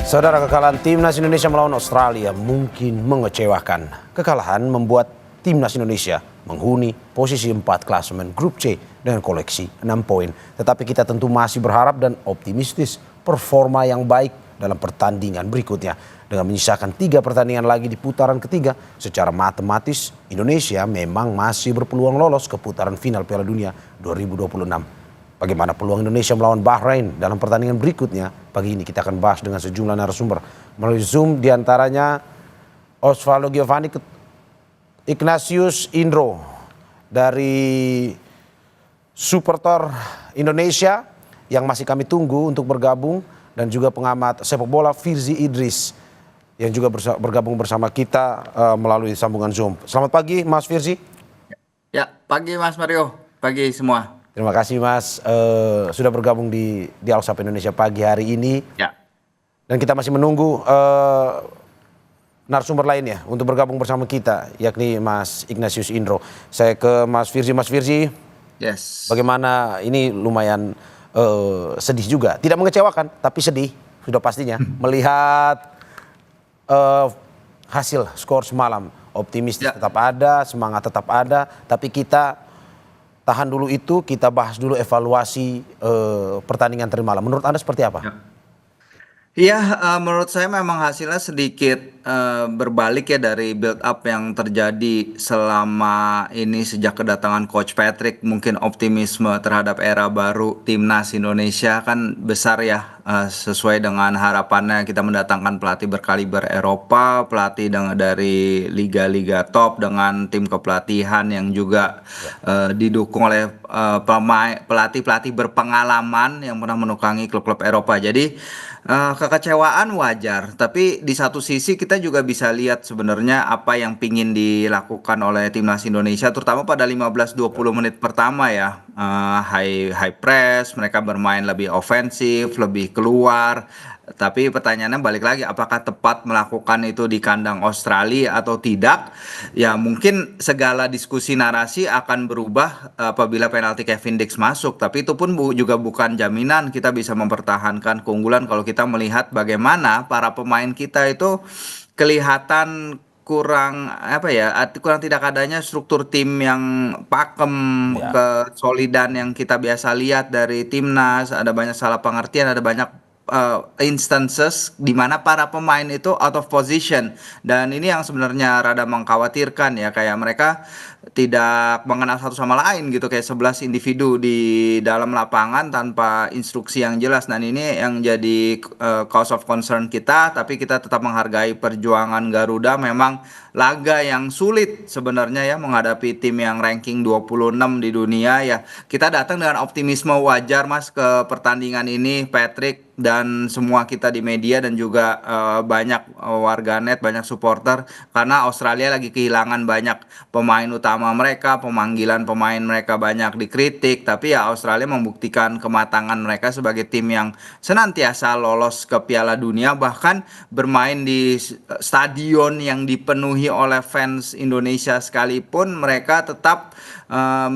Saudara, kekalahan Timnas Indonesia melawan Australia mungkin mengecewakan. Kekalahan membuat Timnas Indonesia menghuni posisi 4 klasemen grup C dengan koleksi 6 poin. Tetapi kita tentu masih berharap dan optimistis performa yang baik dalam pertandingan berikutnya. Dengan menyisakan 3 pertandingan lagi di putaran ketiga, secara matematis Indonesia memang masih berpeluang lolos ke putaran final Piala Dunia 2026. Bagaimana peluang Indonesia melawan Bahrain dalam pertandingan berikutnya? Pagi ini kita akan bahas dengan sejumlah narasumber melalui Zoom, diantaranya Osvaldo Giovanni, Ignatius Indro dari Supporter Indonesia yang masih kami tunggu untuk bergabung, dan juga pengamat sepak bola Firzi Idris yang juga bergabung bersama kita melalui sambungan Zoom. Selamat pagi Mas Firzi. Ya, pagi Mas Mario, pagi semua. Terima kasih Mas sudah bergabung di Dialog Sapa Indonesia pagi hari ini. Ya. Dan kita masih menunggu narasumber lainnya untuk bergabung bersama kita, yakni Mas Ignatius Indro. Saya ke Mas Firzi. Mas Firzi, Yes. bagaimana, ini lumayan sedih juga. Tidak mengecewakan, tapi sedih sudah pastinya melihat hasil skor semalam. Optimistis tetap ada, semangat tetap ada, tapi kita tahan dulu itu, kita bahas dulu evaluasi pertandingan tadi malam. Menurut Anda seperti apa? Iya, menurut saya memang hasilnya sedikit berbalik ya dari build up yang terjadi selama ini sejak kedatangan Coach Patrick. Mungkin optimisme terhadap era baru Timnas Indonesia kan besar ya, sesuai dengan harapannya kita mendatangkan pelatih berkaliber Eropa, pelatih dari liga-liga top dengan tim kepelatihan yang juga didukung oleh pelatih-pelatih berpengalaman yang pernah menukangi klub-klub Eropa. Jadi kekecewaan wajar, tapi di satu sisi kita juga bisa lihat sebenarnya apa yang pingin dilakukan oleh Timnas Indonesia, terutama pada 15-20 menit pertama ya. High press, mereka bermain lebih ofensif, lebih keluar. Tapi pertanyaannya balik lagi, apakah tepat melakukan itu di kandang Australia atau tidak? Ya mungkin segala diskusi narasi akan berubah apabila penalti Kevin Dix masuk. Tapi itu pun juga bukan jaminan kita bisa mempertahankan keunggulan kalau kita melihat bagaimana para pemain kita itu kelihatan kurang kurang tidak adanya struktur tim yang pakem, kesolidan yang kita biasa lihat dari timnas. Ada banyak salah pengertian, ada banyak instances di mana para pemain itu out of position, dan ini yang sebenarnya rada mengkhawatirkan ya, kayak mereka tidak mengenal satu sama lain gitu, kayak 11 individu di dalam lapangan tanpa instruksi yang jelas, dan ini yang jadi cause of concern kita. Tapi kita tetap menghargai perjuangan Garuda. Memang laga yang sulit sebenarnya ya, menghadapi tim yang ranking 26 di dunia ya. Kita datang dengan optimisme wajar Mas ke pertandingan ini, Patrick dan semua kita di media, dan juga banyak warganet, banyak supporter, karena Australia lagi kehilangan banyak pemain utama mereka, pemanggilan pemain mereka banyak dikritik. Tapi ya Australia membuktikan kematangan mereka sebagai tim yang senantiasa lolos ke Piala Dunia, bahkan bermain di stadion yang dipenuhi oleh fans Indonesia sekalipun mereka tetap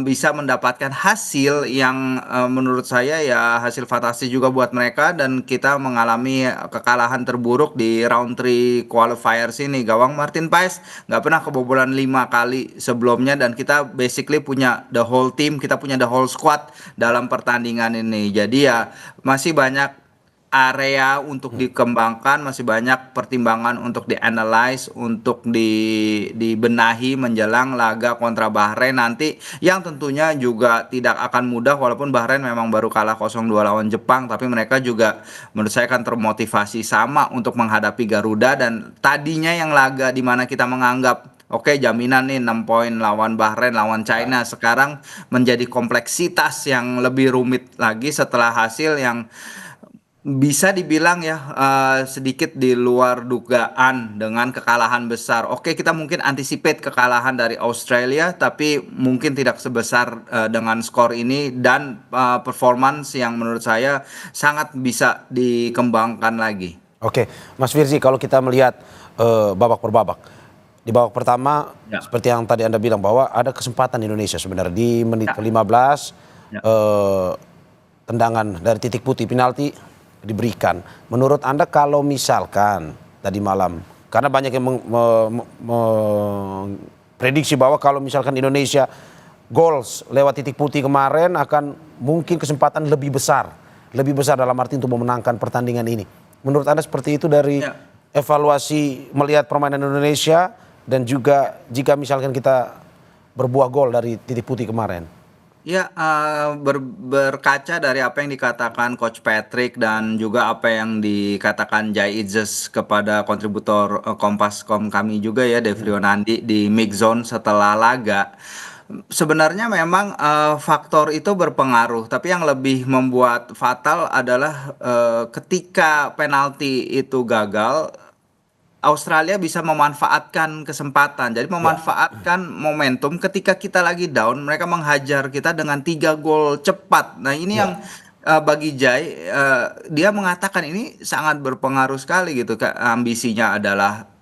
bisa mendapatkan hasil yang menurut saya ya hasil fantastis juga buat mereka. Dan kita mengalami kekalahan terburuk di round 3 qualifiers ini. Gawang Martin Paes nggak pernah kebobolan 5 kali sebelumnya, dan kita basically punya the whole team, kita punya the whole squad dalam pertandingan ini. Jadi ya masih banyak area untuk dikembangkan, masih banyak pertimbangan untuk dianalyze, untuk dibenahi menjelang laga kontra Bahrain nanti, yang tentunya juga tidak akan mudah. Walaupun Bahrain memang baru kalah 0-2 lawan Jepang, tapi mereka juga menurut saya akan termotivasi sama untuk menghadapi Garuda. Dan tadinya yang laga di mana kita menganggap oke, jaminan nih 6 poin lawan Bahrain, lawan China, sekarang menjadi kompleksitas yang lebih rumit lagi setelah hasil yang bisa dibilang ya sedikit di luar dugaan dengan kekalahan besar. Oke, kita mungkin anticipate kekalahan dari Australia, tapi mungkin tidak sebesar dengan skor ini, dan performance yang menurut saya sangat bisa dikembangkan lagi. Oke, Mas Firzi, kalau kita melihat babak per babak, di babak pertama seperti yang tadi Anda bilang bahwa ada kesempatan Indonesia sebenarnya di menit ke-15, tendangan dari titik putih penalti diberikan. Menurut Anda kalau misalkan tadi malam, karena banyak yang memprediksi bahwa kalau misalkan Indonesia goals lewat titik putih kemarin akan mungkin kesempatan lebih besar dalam arti untuk memenangkan pertandingan ini. Menurut Anda seperti itu dari Ya. evaluasi melihat permainan Indonesia dan juga jika misalkan kita berbuah gol dari titik putih kemarin? Ya, berkaca dari apa yang dikatakan Coach Patrick dan juga apa yang dikatakan Jai Itzes kepada kontributor Kompas.com kami juga ya, Devrio Nandi di Mix Zone setelah laga. Sebenarnya memang faktor itu berpengaruh, tapi yang lebih membuat fatal adalah ketika penalti itu gagal, Australia bisa memanfaatkan kesempatan. Jadi Ya, memanfaatkan momentum ketika kita lagi down, mereka menghajar kita dengan 3 gol cepat. Nah, ini ya, yang bagi Jai, dia mengatakan ini sangat berpengaruh sekali gitu. Ambisinya adalah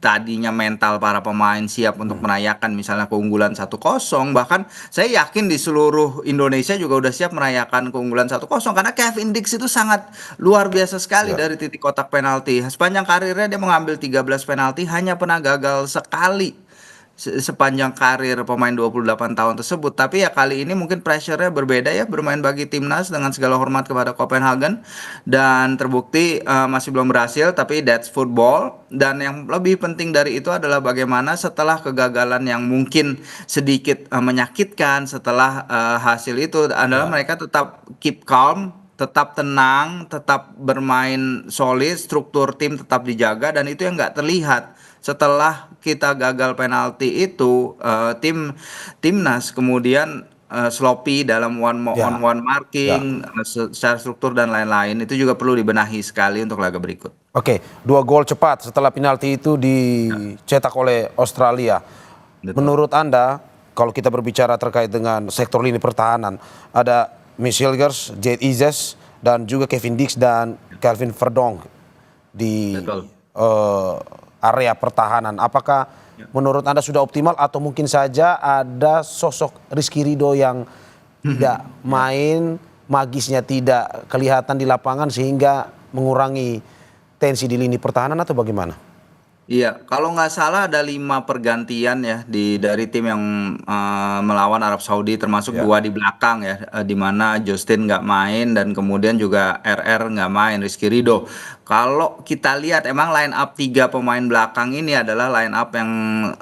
tadinya mental para pemain siap untuk merayakan misalnya keunggulan 1-0, bahkan saya yakin di seluruh Indonesia juga udah siap merayakan keunggulan 1-0 karena Kevin Dix itu sangat luar biasa sekali ya. dari titik kotak penalti. Sepanjang karirnya dia mengambil 13 penalti, hanya pernah gagal sekali sepanjang karir pemain 28 tahun tersebut. Tapi ya kali ini mungkin pressure-nya berbeda ya, bermain bagi timnas dengan segala hormat kepada Copenhagen, dan terbukti masih belum berhasil, tapi that's football. Dan yang lebih penting dari itu adalah bagaimana setelah kegagalan yang mungkin sedikit menyakitkan setelah hasil itu adalah Ya. mereka tetap keep calm, tetap tenang, tetap bermain solid, struktur tim tetap dijaga, dan itu yang nggak terlihat setelah kita gagal penalti itu. Timnas kemudian sloppy dalam on Ya, one ya. marking, secara struktur dan lain-lain itu juga perlu dibenahi sekali untuk laga berikut. Oke, 2 gol cepat setelah penalti itu Ya, dicetak oleh Australia. betul. Menurut Anda, kalau kita berbicara terkait dengan sektor lini pertahanan, ada Mitch Hilgers, Jade Izes, dan juga Kevin Dix dan Calvin Verdonk di Betul. eh, area pertahanan. Apakah Ya. menurut Anda sudah optimal atau mungkin saja ada sosok Rizky Ridho yang tidak main, magisnya tidak kelihatan di lapangan sehingga mengurangi tensi di lini pertahanan atau bagaimana? Iya, kalau nggak salah ada 5 pergantian ya dari tim yang melawan Arab Saudi, termasuk Ya, 2 di belakang ya, di mana Justin nggak main dan kemudian juga RR nggak main, Rizky Ridho. Kalau kita lihat emang line up 3 pemain belakang ini adalah line up yang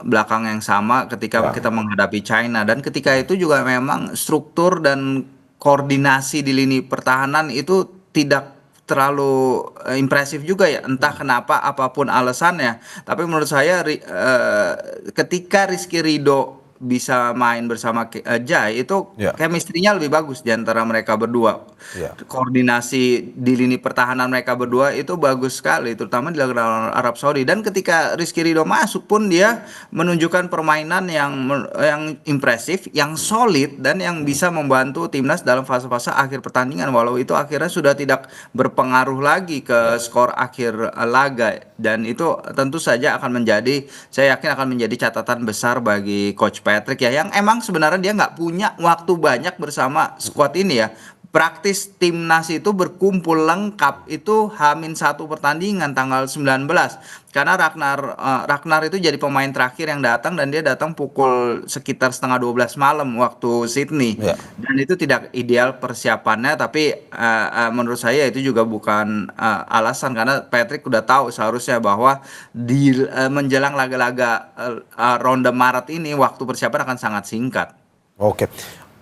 belakang yang sama ketika ya, kita menghadapi China, dan ketika itu juga memang struktur dan koordinasi di lini pertahanan itu tidak terlalu impresif juga ya, entah kenapa, apapun alasannya. Tapi menurut saya ketika Rizky Ridho bisa main bersama Jai, itu ya, chemistry-nya lebih bagus di antara mereka berdua. ya. Koordinasi di lini pertahanan mereka berdua itu bagus sekali, terutama di lawan Arab Saudi. Dan ketika Rizky Ridho masuk pun dia menunjukkan permainan yang impresif, yang solid, dan yang bisa membantu timnas dalam fase-fase akhir pertandingan. Walau itu akhirnya sudah tidak berpengaruh lagi ke skor akhir laga, dan itu tentu saja akan menjadi, saya yakin akan menjadi catatan besar bagi Coach Patrick ya, yang emang sebenarnya dia nggak punya waktu banyak bersama squad ini ya. Praktis timnas itu berkumpul lengkap itu H-1 pertandingan tanggal 19, karena Ragnar itu jadi pemain terakhir yang datang, dan dia datang pukul sekitar setengah 12 malam waktu Sydney, Ya. dan itu tidak ideal persiapannya. Tapi menurut saya itu juga bukan alasan, karena Patrick udah tahu seharusnya bahwa di menjelang laga-laga ronde Maret ini waktu persiapan akan sangat singkat. Oke,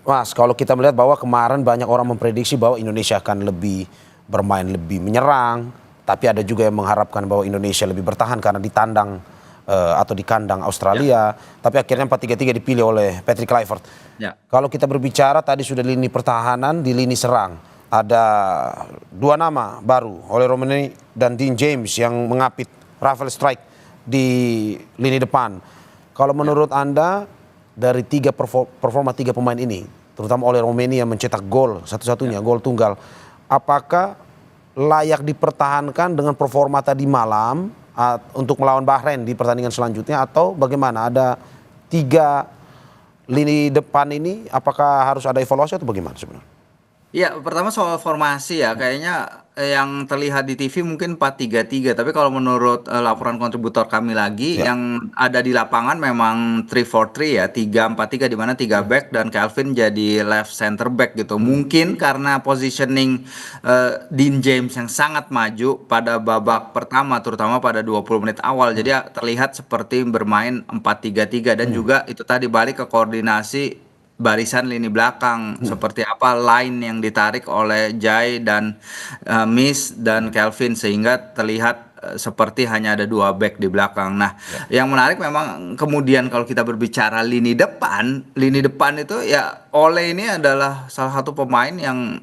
Mas, kalau kita melihat bahwa kemarin banyak orang memprediksi bahwa Indonesia akan lebih bermain lebih menyerang, tapi ada juga yang mengharapkan bahwa Indonesia lebih bertahan karena ditandang atau di kandang Ya, Australia, tapi akhirnya 4-3-3 dipilih oleh Patrick Kluivert. ya, Kalau kita berbicara tadi sudah lini pertahanan, di lini serang ada 2 nama baru oleh Romani dan Dean James yang mengapit Rafael Strike di lini depan. Kalau ya. menurut Anda dari performa 3 pemain ini, terutama oleh Romania yang mencetak gol satu-satunya, gol tunggal, apakah layak dipertahankan dengan performa tadi malam untuk melawan Bahrain di pertandingan selanjutnya, atau bagaimana? Ada 3 lini depan ini, apakah harus ada evaluasi atau bagaimana sebenarnya? Ya, pertama soal formasi ya, kayaknya yang terlihat di TV mungkin 4-3-3, tapi kalau menurut laporan kontributor kami lagi Ya. yang ada di lapangan memang 3-4-3 ya, 3-4-3 di mana 3 back dan Calvin jadi left center back gitu. Mungkin karena positioning Dean James yang sangat maju pada babak pertama terutama pada 20 menit awal. Jadi terlihat seperti bermain 4-3-3 dan juga itu tadi balik ke koordinasi barisan lini belakang seperti apa line yang ditarik oleh Jai dan Miss dan Kelvin sehingga terlihat seperti hanya ada 2 back di belakang. Nah, yang menarik memang kemudian kalau kita berbicara lini depan itu ya Ole ini adalah salah satu pemain yang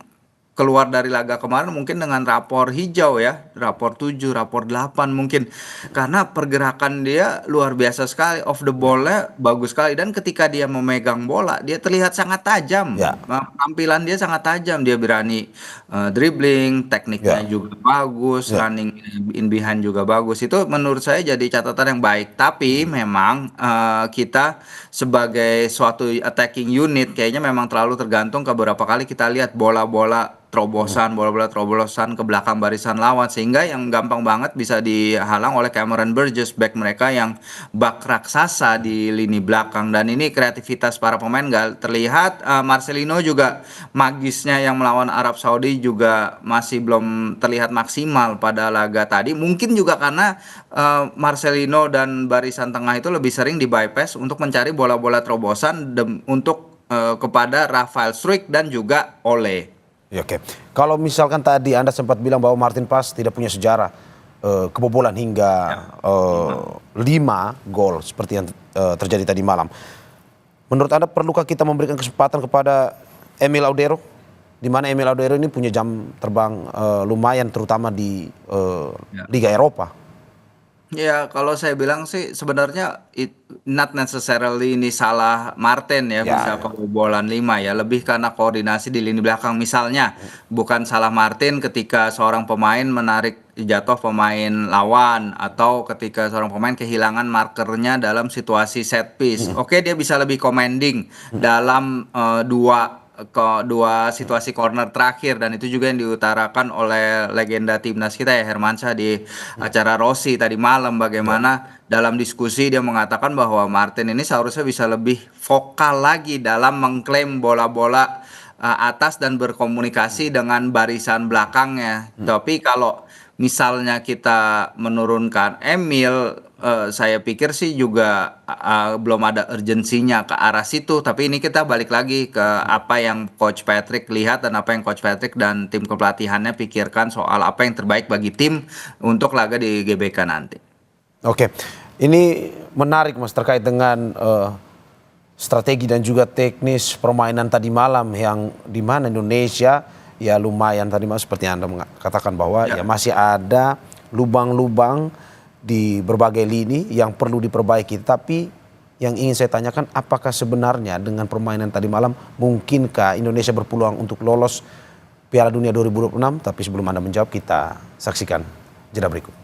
keluar dari laga kemarin mungkin dengan rapor hijau ya, rapor 7, rapor 8 mungkin karena pergerakan dia luar biasa sekali, off the ball-nya bagus sekali dan ketika dia memegang bola dia terlihat sangat tajam. Ya. Tampilan dia sangat tajam, dia berani dribbling, tekniknya Ya. juga bagus, Ya. running in behind juga bagus. Itu menurut saya jadi catatan yang baik. Tapi memang kita sebagai suatu attacking unit kayaknya memang terlalu tergantung ke beberapa kali kita lihat bola-bola terobosan ke belakang barisan lawan sehingga yang gampang banget bisa dihalang oleh Cameron Burgess back mereka yang bak raksasa di lini belakang dan ini kreativitas para pemain nggak terlihat. Marcelino juga magisnya yang melawan Arab Saudi juga masih belum terlihat maksimal pada laga tadi mungkin juga karena Marcelino dan barisan tengah itu lebih sering di bypass untuk mencari bola-bola terobosan untuk kepada Rafael Struijk dan juga Ole. Ya, oke. Kalau misalkan tadi Anda sempat bilang bahwa Martin Paes tidak punya sejarah kebobolan hingga 5 gol seperti yang terjadi tadi malam. Menurut Anda perlukah kita memberikan kesempatan kepada Emil Audero? Di mana Emil Audero ini punya jam terbang lumayan terutama di Liga Eropa. Ya, kalau saya bilang sih sebenarnya not necessarily ini salah Martin ya bisa Ya. kebobolan 5 ya, lebih karena koordinasi di lini belakang. Misalnya, bukan salah Martin ketika seorang pemain menarik jatuh pemain lawan atau ketika seorang pemain kehilangan markernya dalam situasi set piece. Oke, dia bisa lebih commanding dalam dua situasi corner terakhir dan itu juga yang diutarakan oleh legenda timnas kita ya Hermansyah di acara Rossi tadi malam bagaimana dalam diskusi dia mengatakan bahwa Martin ini seharusnya bisa lebih vokal lagi dalam mengklaim bola-bola atas dan berkomunikasi dengan barisan belakangnya. Tapi kalau misalnya kita menurunkan Emil, saya pikir sih juga belum ada urgensinya ke arah situ. Tapi ini kita balik lagi ke apa yang Coach Patrick lihat dan apa yang Coach Patrick dan tim kepelatihannya pikirkan soal apa yang terbaik bagi tim untuk laga di GBK nanti. Oke, ini menarik Mas terkait dengan strategi dan juga teknis permainan tadi malam yang di mana Indonesia ya lumayan tadi Mas seperti Anda mengatakan bahwa ya masih ada lubang-lubang di berbagai lini yang perlu diperbaiki. Tapi yang ingin saya tanyakan apakah sebenarnya dengan permainan tadi malam mungkinkah Indonesia berpeluang untuk lolos Piala Dunia 2026? Tapi sebelum Anda menjawab kita saksikan jeda berikut.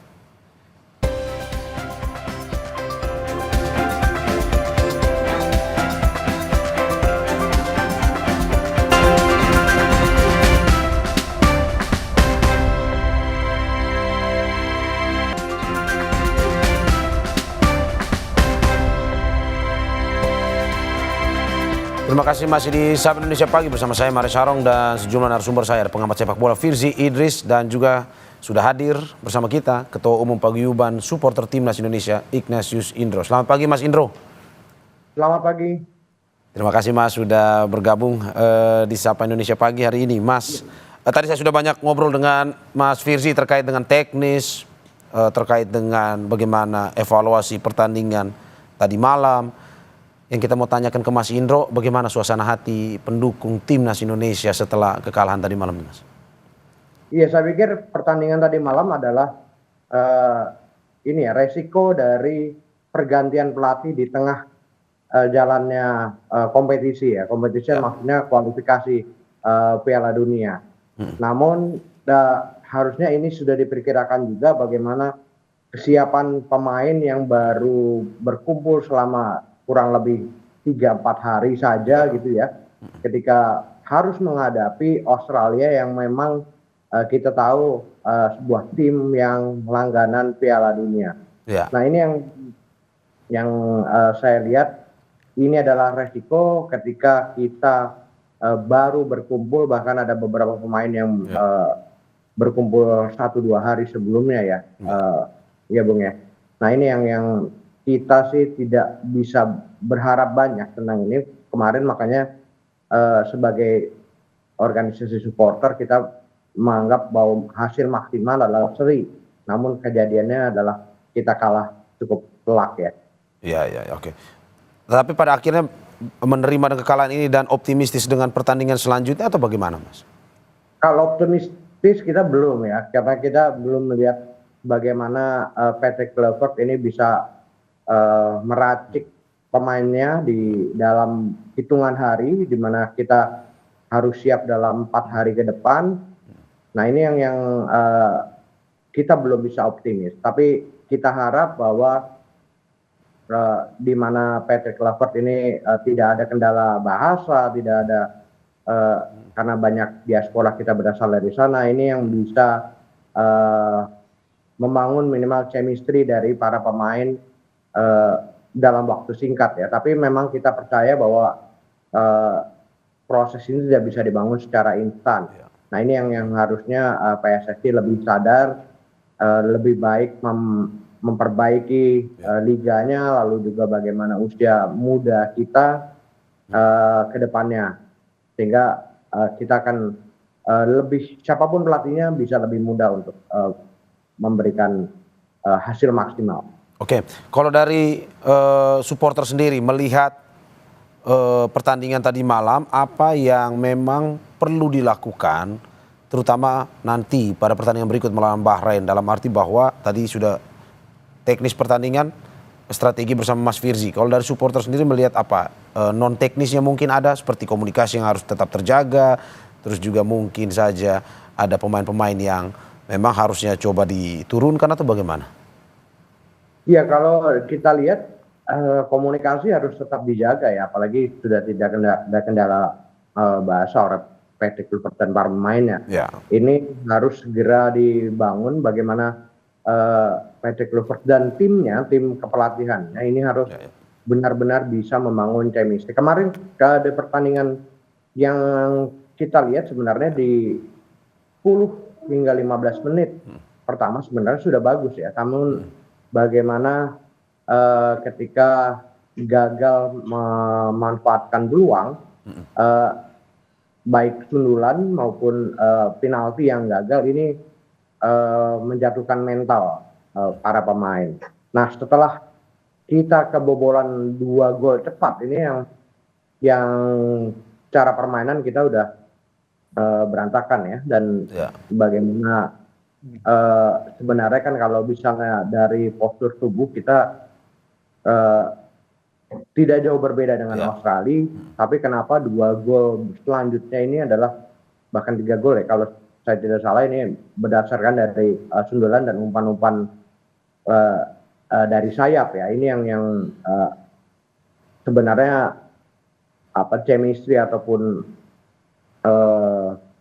Terima kasih masih di Sapa Indonesia Pagi bersama saya Maris Sarong dan sejumlah narasumber saya ada pengamat sepak bola Firzi Idris dan juga sudah hadir bersama kita Ketua Umum Paguyuban Supporter Timnas Indonesia Ignatius Indro. Selamat pagi Mas Indro. Selamat pagi. Terima kasih Mas sudah bergabung di Sapa Indonesia Pagi hari ini. Mas, tadi saya sudah banyak ngobrol dengan Mas Firzi terkait dengan teknis, terkait dengan bagaimana evaluasi pertandingan tadi malam. Yang kita mau tanyakan ke Mas Indro, bagaimana suasana hati pendukung Timnas Indonesia setelah kekalahan tadi malam, Mas? Iya, saya pikir pertandingan tadi malam adalah resiko dari pergantian pelatih di tengah jalannya kompetisi ya. Kompetisi maksudnya kualifikasi Piala Dunia. Namun harusnya ini sudah diperkirakan juga bagaimana kesiapan pemain yang baru berkumpul selama kurang lebih 3-4 hari saja gitu ya, ketika harus menghadapi Australia yang memang kita tahu sebuah tim yang langganan Piala Dunia. Ya, Nah, ini yang saya lihat ini adalah resiko ketika kita baru berkumpul, bahkan ada beberapa pemain yang berkumpul 1-2 hari sebelumnya ya, ya Bung ya. Nah, ini yang kita sih tidak bisa berharap banyak tentang ini kemarin, makanya sebagai organisasi supporter kita menganggap bahwa hasil maksimal adalah seri, namun kejadiannya adalah kita kalah cukup telak ya. ya, oke. Tapi pada akhirnya menerima kekalahan ini dan optimistis dengan pertandingan selanjutnya atau bagaimana, Mas? Kalau optimistis kita belum ya, karena kita belum melihat bagaimana Patrick Kluivert ini bisa meracik pemainnya di dalam hitungan hari, di mana kita harus siap dalam 4 hari ke depan. Nah, ini yang kita belum bisa optimis, tapi kita harap bahwa di mana Patrick Kluivert ini tidak ada kendala bahasa, tidak ada karena banyak diaspora kita berasal dari sana, ini yang bisa membangun minimal chemistry dari para pemain dalam waktu singkat ya. Tapi memang kita percaya bahwa proses ini tidak bisa dibangun secara instan. Nah, ini yang harusnya PSSI lebih sadar, lebih baik memperbaiki liganya, lalu juga bagaimana usia muda kita ke depannya, sehingga kita akan lebih, siapapun pelatihnya bisa lebih mudah untuk memberikan hasil maksimal. Oke, kalau dari supporter sendiri melihat pertandingan tadi malam, apa yang memang perlu dilakukan, terutama nanti pada pertandingan berikut melawan Bahrain, dalam arti bahwa tadi sudah teknis pertandingan, strategi bersama Mas Firzi. Kalau dari supporter sendiri melihat apa? Non teknisnya mungkin ada, seperti komunikasi yang harus tetap terjaga, terus juga mungkin saja ada pemain-pemain yang memang harusnya coba diturunkan atau bagaimana? Iya, kalau kita lihat komunikasi harus tetap dijaga ya, apalagi sudah tidak ada kendala bahasa oleh Patrick Kluivert dan para pemainnya. Ya. Ini harus segera dibangun bagaimana Patrick Kluivert dan timnya, tim kepelatihan, ini harus benar-benar bisa membangun chemistry. Kemarin di pertandingan yang kita lihat sebenarnya di 10 hingga 15 menit pertama sebenarnya sudah bagus ya, namun bagaimana ketika gagal memanfaatkan peluang, baik sundulan maupun penalti yang gagal, ini menjatuhkan mental para pemain. Nah, setelah kita kebobolan 2 gol cepat, ini yang cara permainan kita udah berantakan ya, dan bagaimana sebenarnya kan kalau misalnya dari postur tubuh kita tidak jauh berbeda dengan Australia, tapi kenapa 2 gol selanjutnya ini adalah bahkan 3 gol ya kalau saya tidak salah, ini berdasarkan dari sundulan dan umpan-umpan dari sayap ya. Ini yang sebenarnya chemistry ataupun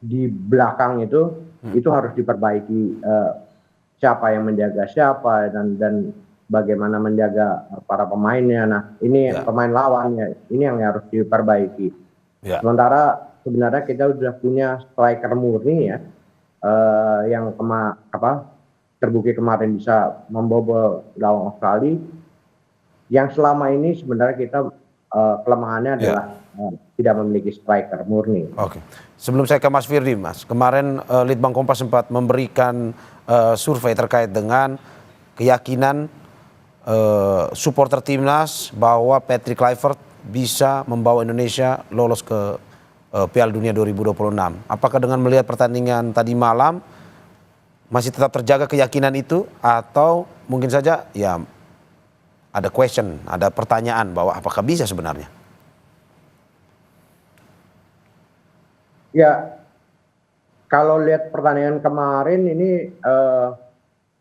di belakang itu harus diperbaiki, siapa yang menjaga siapa dan bagaimana menjaga para pemainnya. Nah, ini pemain lawannya, ini yang harus diperbaiki. Sementara sebenarnya kita sudah punya striker murni ya, yang terbukti kemarin bisa membobol gawang Australia. Yang selama ini sebenarnya kita kelemahannya adalah tidak memiliki striker murni. Oke. Sebelum saya ke Mas Firdi, Mas, kemarin Litbang Kompas sempat memberikan survei terkait dengan keyakinan supporter timnas bahwa Patrick Kluivert bisa membawa Indonesia lolos ke Piala Dunia 2026. Apakah dengan melihat pertandingan tadi malam masih tetap terjaga keyakinan itu, atau mungkin saja ya ada question, ada pertanyaan bahwa apakah bisa sebenarnya? Ya, kalau lihat pertandingan kemarin ini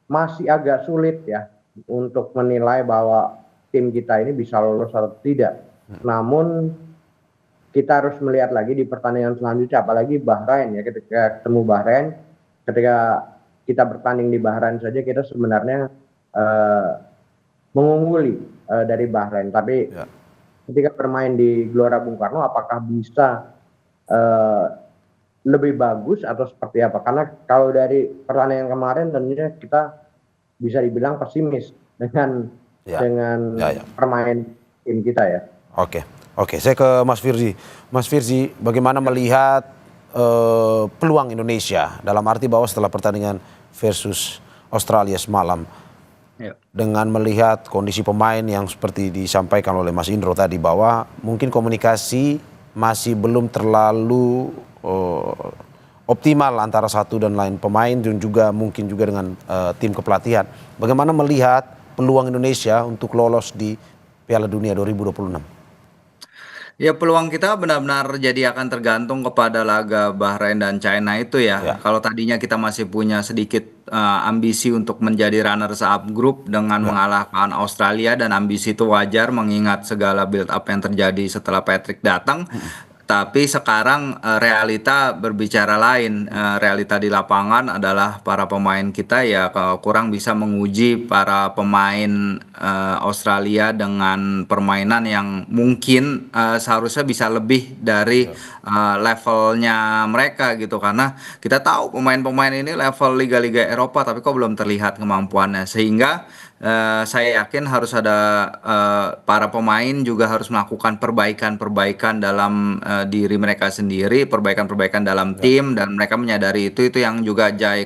masih agak sulit ya untuk menilai bahwa tim kita ini bisa lolos atau tidak. Namun kita harus melihat lagi di pertandingan selanjutnya, apalagi Bahrain ya, ketika ketemu Bahrain ketika kita bertanding di Bahrain saja kita sebenarnya mengungguli dari Bahrain. Tapi ketika bermain di Gelora Bung Karno, apakah bisa lebih bagus atau seperti apa? Karena kalau dari pertandingan kemarin tentunya kita bisa dibilang pesimis dengan permain tim kita ya. Oke, saya ke Mas Firzi. Mas Firzi, bagaimana melihat peluang Indonesia dalam arti bahwa setelah pertandingan versus Australia semalam, dengan melihat kondisi pemain yang seperti disampaikan oleh Mas Indro tadi, bahwa mungkin komunikasi masih belum terlalu optimal antara satu dan lain pemain dan juga mungkin juga dengan tim kepelatihan. Bagaimana melihat peluang Indonesia untuk lolos di Piala Dunia 2026? Ya, peluang kita benar-benar jadi akan tergantung kepada laga Bahrain dan China itu ya. Kalau tadinya kita masih punya sedikit ambisi untuk menjadi runners up group dengan mengalahkan Australia, dan ambisi itu wajar mengingat segala build up yang terjadi setelah Patrick datang. Tapi sekarang realita berbicara lain. Realita di lapangan adalah para pemain kita ya kurang bisa menguji para pemain Australia dengan permainan yang mungkin seharusnya bisa lebih dari levelnya mereka gitu. Karena kita tahu pemain-pemain ini level liga-liga Eropa tapi kok belum terlihat kemampuannya. Sehingga saya yakin harus ada para pemain juga harus melakukan perbaikan-perbaikan dalam diri mereka sendiri, perbaikan-perbaikan dalam tim, dan mereka menyadari itu yang juga Jai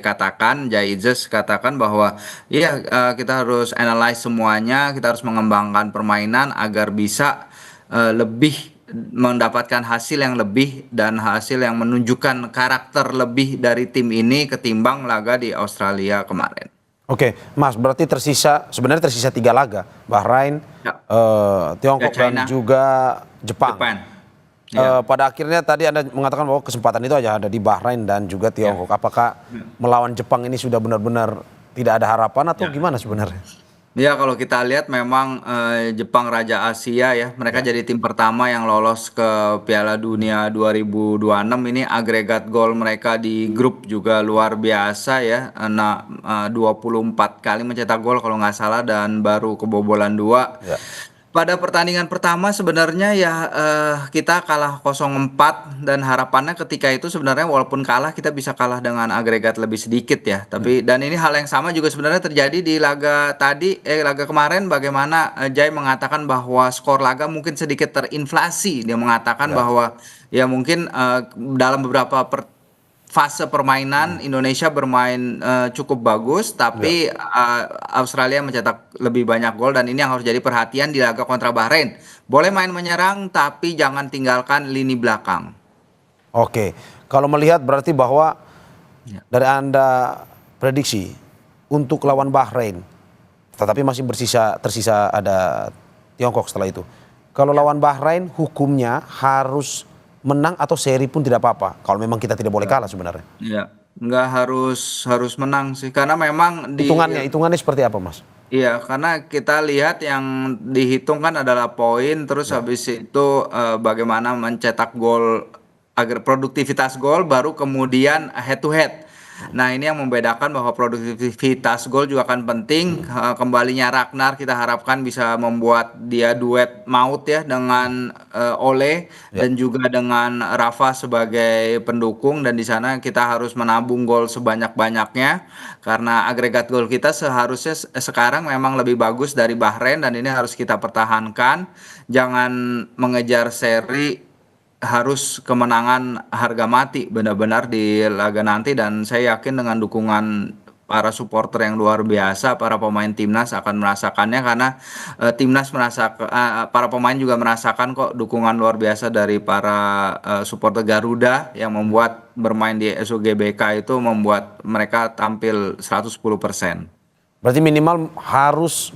Izzes katakan bahwa kita harus analyze semuanya, kita harus mengembangkan permainan agar bisa lebih mendapatkan hasil yang lebih dan hasil yang menunjukkan karakter lebih dari tim ini ketimbang laga di Australia kemarin. Oke, Mas, berarti sebenarnya tersisa 3 laga, Bahrain, Tiongkok dan juga Jepang. Pada akhirnya tadi Anda mengatakan bahwa kesempatan itu aja ada di Bahrain dan juga Tiongkok. Apakah melawan Jepang ini sudah benar-benar tidak ada harapan atau gimana sebenarnya? Ya, kalau kita lihat memang Jepang Raja Asia ya, mereka jadi tim pertama yang lolos ke Piala Dunia 2026 ini. Agregat gol mereka di grup juga luar biasa ya, 24 kali mencetak gol kalau nggak salah dan baru kebobolan 2. Pada pertandingan pertama sebenarnya kita kalah 0-4 dan harapannya ketika itu sebenarnya walaupun kalah kita bisa kalah dengan agregat lebih sedikit ya. Tapi dan ini hal yang sama juga sebenarnya terjadi di laga kemarin, bagaimana Jai mengatakan bahwa skor laga mungkin sedikit terinflasi. Dia mengatakan bahwa ya mungkin dalam beberapa fase permainan Indonesia bermain cukup bagus, tapi Australia mencetak lebih banyak gol, dan ini yang harus jadi perhatian di laga kontra Bahrain. Boleh main menyerang tapi jangan tinggalkan lini belakang. Oke, kalau melihat berarti bahwa dari Anda prediksi untuk lawan Bahrain, tetapi masih tersisa ada Tiongkok setelah itu. Kalau lawan Bahrain hukumnya harus menang atau seri pun tidak apa-apa kalau memang kita tidak boleh kalah sebenarnya. Iya, nggak harus menang sih, karena memang hitungannya seperti apa, Mas? Iya, karena kita lihat yang dihitung kan adalah poin, terus habis itu bagaimana mencetak gol agar produktivitas gol, baru kemudian head to head. Nah, ini yang membedakan bahwa produktivitas gol juga akan penting. Kembalinya Ragnar kita harapkan bisa membuat dia duet maut ya dengan Ole dan juga dengan Rafa sebagai pendukung, dan di sana kita harus menabung gol sebanyak-banyaknya karena agregat gol kita seharusnya sekarang memang lebih bagus dari Bahrain, dan ini harus kita pertahankan. Jangan mengejar seri, harus kemenangan harga mati benar-benar di laga nanti, dan saya yakin dengan dukungan para supporter yang luar biasa, para pemain timnas akan merasakannya, karena timnas para pemain juga merasakan kok dukungan luar biasa dari para supporter Garuda yang membuat bermain di SUGBK itu membuat mereka tampil 110%. Berarti minimal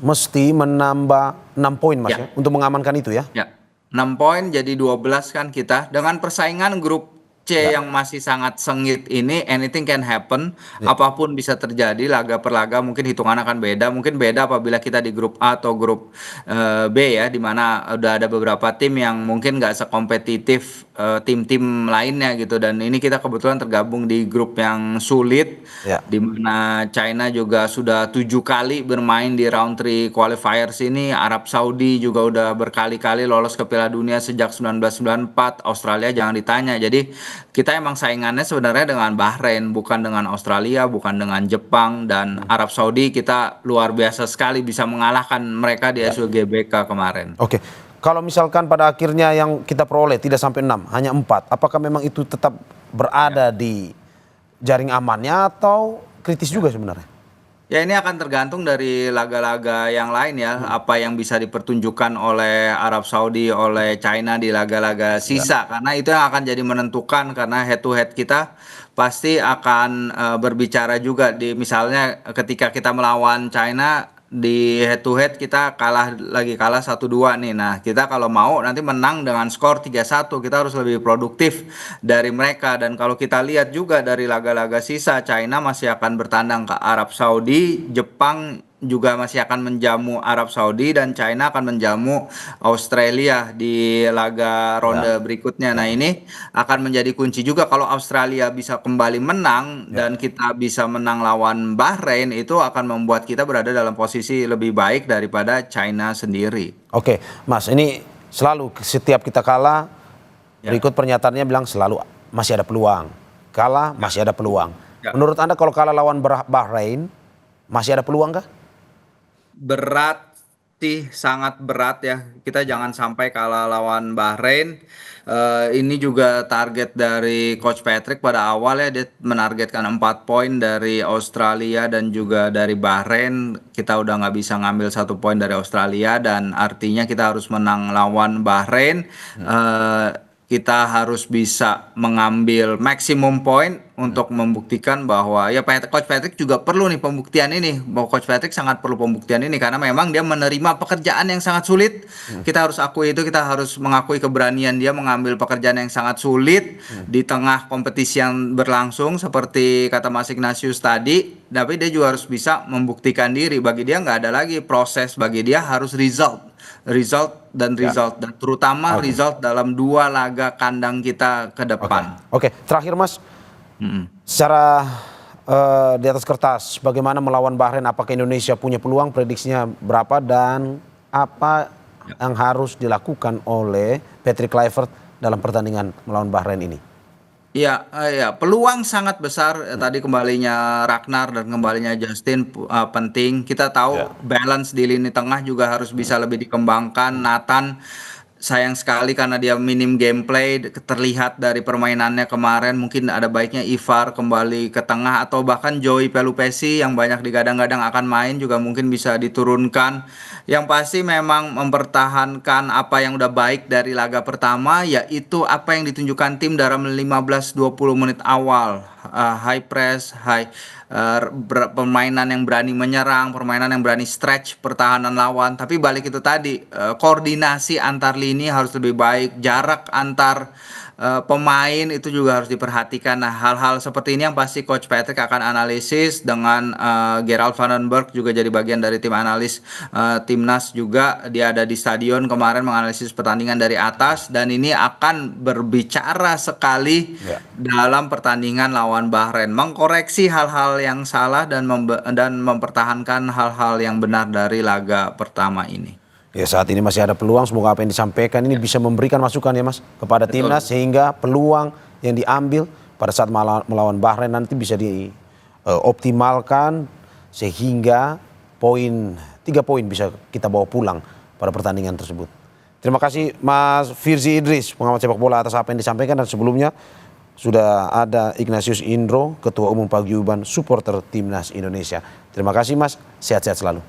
mesti menambah 6 poin, Mas ya, untuk mengamankan itu ya? Ya. 6 poin jadi 12 kan kita, dengan persaingan grup C yang masih sangat sengit ini, anything can happen, apapun bisa terjadi laga per laga, mungkin hitungannya akan beda, mungkin beda apabila kita di grup A atau grup B ya, di mana udah ada beberapa tim yang mungkin nggak sekompetitif tim-tim lainnya gitu, dan ini kita kebetulan tergabung di grup yang sulit, Ya. di mana China juga sudah 7 kali bermain di round 3 qualifiers ini, Arab Saudi juga udah berkali-kali lolos ke Piala Dunia sejak 1994, Australia jangan ditanya, jadi kita emang saingannya sebenarnya dengan Bahrain, bukan dengan Australia, bukan dengan Jepang dan Arab Saudi. Kita luar biasa sekali bisa mengalahkan mereka di SUGBK kemarin. Oke, kalau misalkan pada akhirnya yang kita peroleh tidak sampai 6, hanya 4, apakah memang itu tetap berada di jaring amannya atau kritis juga sebenarnya? Ya ini akan tergantung dari laga-laga yang lain ya, apa yang bisa dipertunjukkan oleh Arab Saudi, oleh China di laga-laga sisa, karena itu yang akan jadi menentukan, karena head to head kita pasti akan berbicara juga di misalnya ketika kita melawan China di head to head kita kalah 1-2 nih. Nah, kita kalau mau nanti menang dengan skor 3-1, kita harus lebih produktif dari mereka. Dan kalau kita lihat juga dari laga-laga sisa, China masih akan bertandang ke Arab Saudi, Jepang juga masih akan menjamu Arab Saudi, dan China akan menjamu Australia di laga ronde berikutnya. Nah, ini akan menjadi kunci juga kalau Australia bisa kembali menang dan kita bisa menang lawan Bahrain, itu akan membuat kita berada dalam posisi lebih baik daripada China sendiri. Oke, Mas, ini selalu setiap kita kalah, berikut pernyataannya bilang selalu masih ada peluang. Kalah, masih ada peluang. Ya. Menurut Anda kalau kalah lawan Bahrain, masih ada peluang kah? Berat sih, sangat berat ya. Kita jangan sampai kalah lawan Bahrain. Ini juga target dari Coach Patrick pada awal ya, dia menargetkan 4 poin dari Australia dan juga dari Bahrain. Kita udah nggak bisa ngambil 1 poin dari Australia, dan artinya kita harus menang lawan Bahrain. Kita harus bisa mengambil maksimum poin untuk membuktikan bahwa ya Coach Patrick juga perlu nih pembuktian ini, bahwa Coach Patrick sangat perlu pembuktian ini karena memang dia menerima pekerjaan yang sangat sulit. Kita harus akui itu, kita harus mengakui keberanian dia mengambil pekerjaan yang sangat sulit di tengah kompetisi yang berlangsung seperti kata Mas Ignatius tadi. Tapi dia juga harus bisa membuktikan diri. Bagi dia nggak ada lagi proses, bagi dia harus result dan terutama result dalam 2 laga kandang kita ke depan. Oke, terakhir Mas, secara di atas kertas bagaimana melawan Bahrain, apakah Indonesia punya peluang, prediksinya berapa, dan apa yang harus dilakukan oleh Patrick Kluivert dalam pertandingan melawan Bahrain ini? Ya, peluang sangat besar. Tadi kembalinya Ragnar dan kembalinya Justin penting. Kita tahu balance di lini tengah juga harus bisa lebih dikembangkan. Nathan sayang sekali karena dia minim gameplay, terlihat dari permainannya kemarin. Mungkin ada baiknya Ivar kembali ke tengah, atau bahkan Joey Pelupesi yang banyak digadang-gadang akan main juga mungkin bisa diturunkan. Yang pasti memang mempertahankan apa yang udah baik dari laga pertama, yaitu apa yang ditunjukkan tim dalam 15-20 menit awal. High press, permainan yang berani menyerang, permainan yang berani stretch pertahanan lawan. Tapi balik itu tadi, koordinasi antar lini harus lebih baik, jarak antar pemain itu juga harus diperhatikan. Nah, hal-hal seperti ini yang pasti Coach Patrick akan analisis dengan Gerald Vandenberg juga jadi bagian dari tim analis timnas juga. Dia ada di stadion kemarin menganalisis pertandingan dari atas, dan ini akan berbicara sekali dalam pertandingan lawan Bahrain, mengkoreksi hal-hal yang salah dan mempertahankan hal-hal yang benar dari laga pertama ini. Ya, saat ini masih ada peluang, semoga apa yang disampaikan ini bisa memberikan masukan ya Mas kepada timnas, sehingga peluang yang diambil pada saat melawan Bahrain nanti bisa dioptimalkan sehingga 3 poin bisa kita bawa pulang pada pertandingan tersebut. Terima kasih Mas Firzi Idris, pengamat sepak bola, atas apa yang disampaikan, dan sebelumnya sudah ada Ignatius Indro, Ketua Umum Paguyuban Supporter Timnas Indonesia. Terima kasih Mas, sehat-sehat selalu.